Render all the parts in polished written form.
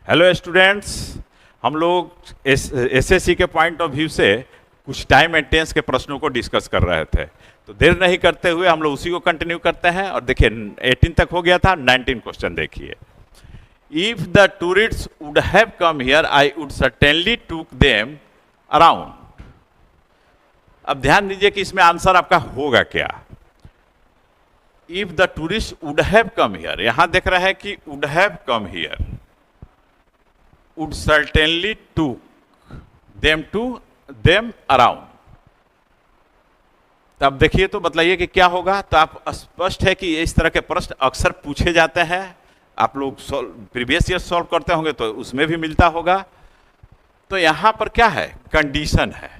Hello students, हम लोग SSC के पॉइंट ऑफ व्यू से कुछ टाइम एंड टेंस के प्रश्नों को डिस्कस कर रहे थे। तो देर नहीं करते हुए हम लोग उसी को कंटिन्यू करते हैं। और देखिए 18 तक हो गया था, 19 क्वेश्चन देखिए। If the tourists would have come here I would certainly टूक देम अराउंड। अब ध्यान दीजिए कि इसमें आंसर आपका होगा क्या। If the tourist would have come here, यहां देख रहे हैं कि would have come here, would certainly took them around। तो अब देखिए तो बतलाइए कि क्या होगा। तो आप स्पष्ट है कि इस तरह के प्रश्न अक्सर पूछे जाते हैं। आप लोग प्रीवियस ईयर सॉल्व करते होंगे तो उसमें भी मिलता होगा। तो यहां पर क्या है, कंडीशन है।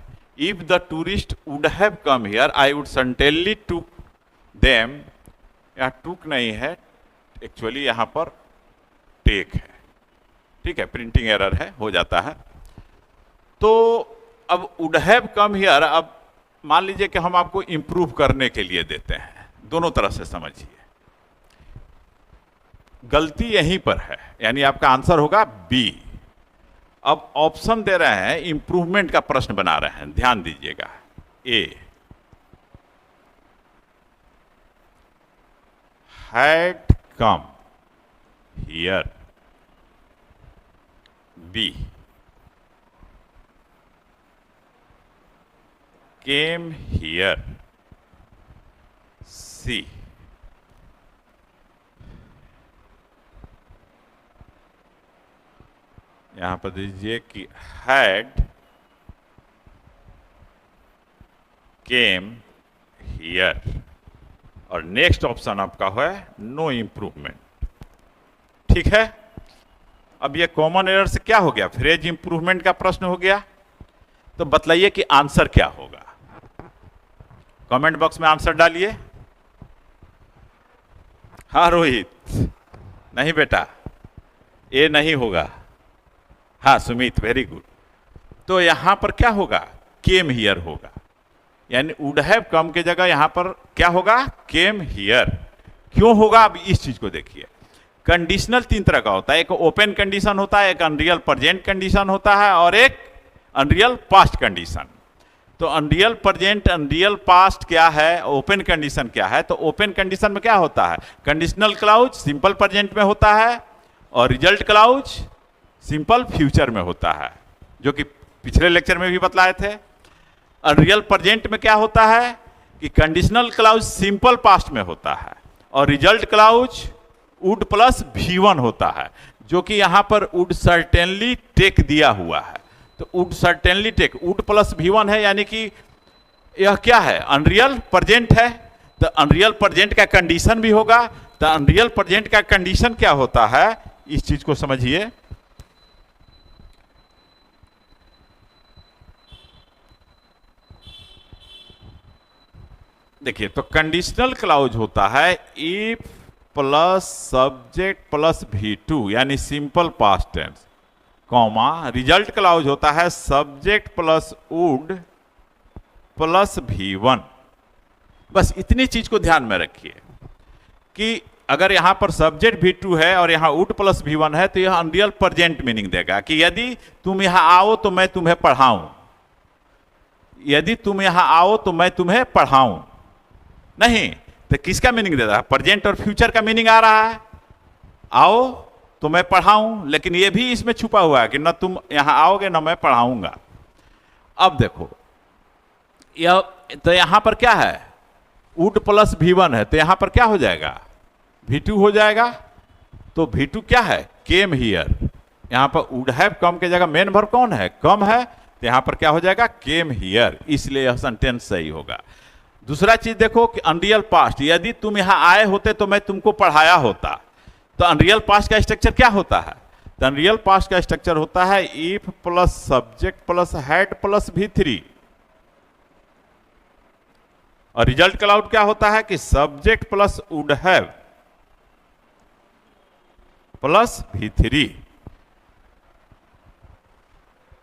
If the tourist would have come here I would certainly टूक देम। यहां टूक नहीं है, एक्चुअली यहां पर टेक है। ठीक है, प्रिंटिंग एरर है, हो जाता है। तो अब वुड हैव कम हियर, अब मान लीजिए कि हम आपको इंप्रूव करने के लिए देते हैं, दोनों तरह से समझिए। गलती यहीं पर है, यानी आपका आंसर होगा बी। अब ऑप्शन दे रहे हैं, इंप्रूवमेंट का प्रश्न बना रहे हैं, ध्यान दीजिएगा। A had come here, B came here, C यहां पर दीजिए कि had came here, और नेक्स्ट ऑप्शन आपका है नो इंप्रूवमेंट। ठीक है, अब ये कॉमन एरर से क्या हो गया, फ्रेज इंप्रूवमेंट का प्रश्न हो गया। तो बतलाइए कि आंसर क्या होगा। कमेंट बॉक्स में आंसर डालिए। हाँ रोहित, नहीं बेटा, ये नहीं होगा। हाँ सुमित, वेरी गुड। तो यहां पर क्या होगा, केम हियर होगा, यानी वुड हैव कम के जगह यहां पर क्या होगा, केम हियर। क्यों होगा, अब इस चीज को देखिए। कंडीशनल तीन तरह का होता है, एक ओपन कंडीशन होता है, एक अनरियल प्रेजेंट कंडीशन होता है, और एक अनरियल पास्ट कंडीशन। तो अनरियल प्रेजेंट, अनरियल पास्ट क्या है, ओपन कंडीशन क्या है। तो ओपन कंडीशन में क्या होता है, कंडीशनल क्लाउज सिंपल प्रेजेंट में होता है, और रिजल्ट क्लाउज सिंपल फ्यूचर में होता है, जो कि पिछले लेक्चर में भी बतलाए थे। अनरियल प्रेजेंट में क्या होता है कि कंडीशनल क्लाउज सिंपल पास्ट में होता है, और result clause would plus V1 होता है, जो कि यहां वुड वुड सर्टेनली टेक दिया हुआ है। तो would certainly take, would plus V1 है, यानी कि यह क्या है, अनरियल प्रेजेंट है। तो अनरियल प्रेजेंट का कंडीशन भी होगा। तो अनरियल प्रेजेंट का कंडीशन क्या होता है, इस चीज को समझिए। देखिए, तो कंडीशनल क्लाउज होता है if plus subject plus V2, यानी simple past tense, comma result clause होता है subject plus would plus V1। बस इतनी चीज को ध्यान में रखिए कि अगर यहां पर सब्जेक्ट V2 है और यहां वुड प्लस V1 है, तो यह अनरियल प्रेजेंट मीनिंग देगा कि यदि तुम यहां आओ तो मैं तुम्हें पढ़ाऊं, यदि तुम यहां आओ तो मैं तुम्हें पढ़ाऊं। नहीं तो किसका मीनिंग दे रहा है, प्रेजेंट और फ्यूचर का मीनिंग आ रहा है। आओ तो मैं पढ़ाऊं, लेकिन ये भी इसमें छुपा हुआ है कि न तुम यहां आओगे न मैं पढ़ाऊंगा। अब देखो यह, तो यहां पर क्या है, वुड प्लस V1 है, तो यहां पर क्या हो जाएगा, V2 हो जाएगा। तो V2 क्या है, केम हियर। यहां पर वुड हैव कम के जगह मेन वर्ब कौन है, कम है, तो यहां पर क्या हो जाएगा, केम हियर। इसलिए यह सेंटेंस सही होगा। दूसरा चीज देखो कि अनरियल पास्ट, यदि तुम यहां आए होते तो मैं तुमको पढ़ाया होता। तो अनरियल पास्ट का स्ट्रक्चर क्या होता है, तो अनरियल पास्ट का स्ट्रक्चर होता है if plus subject plus had plus V3, और रिजल्ट क्लाउड क्या होता है कि subject plus would have plus V3।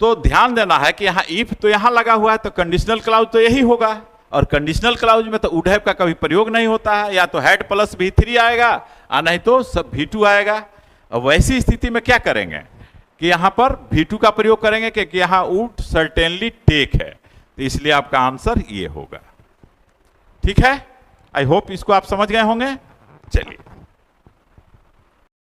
तो ध्यान देना है कि यहां इफ तो यहां लगा हुआ है, तो कंडीशनल क्लाउज तो यही होगा, और कंडीशनल क्लाउज में तो वुड हैव का कभी प्रयोग नहीं होता है, या तो हैड प्लस V3 आएगा और नहीं तो सब V2 आएगा। अब वैसी स्थिति में क्या करेंगे, कि यहां पर V2 का प्रयोग करेंगे क्योंकि यहां वुड सर्टेनली टेक है, तो इसलिए आपका आंसर ये होगा। ठीक है, आई होप इसको आप समझ गए होंगे।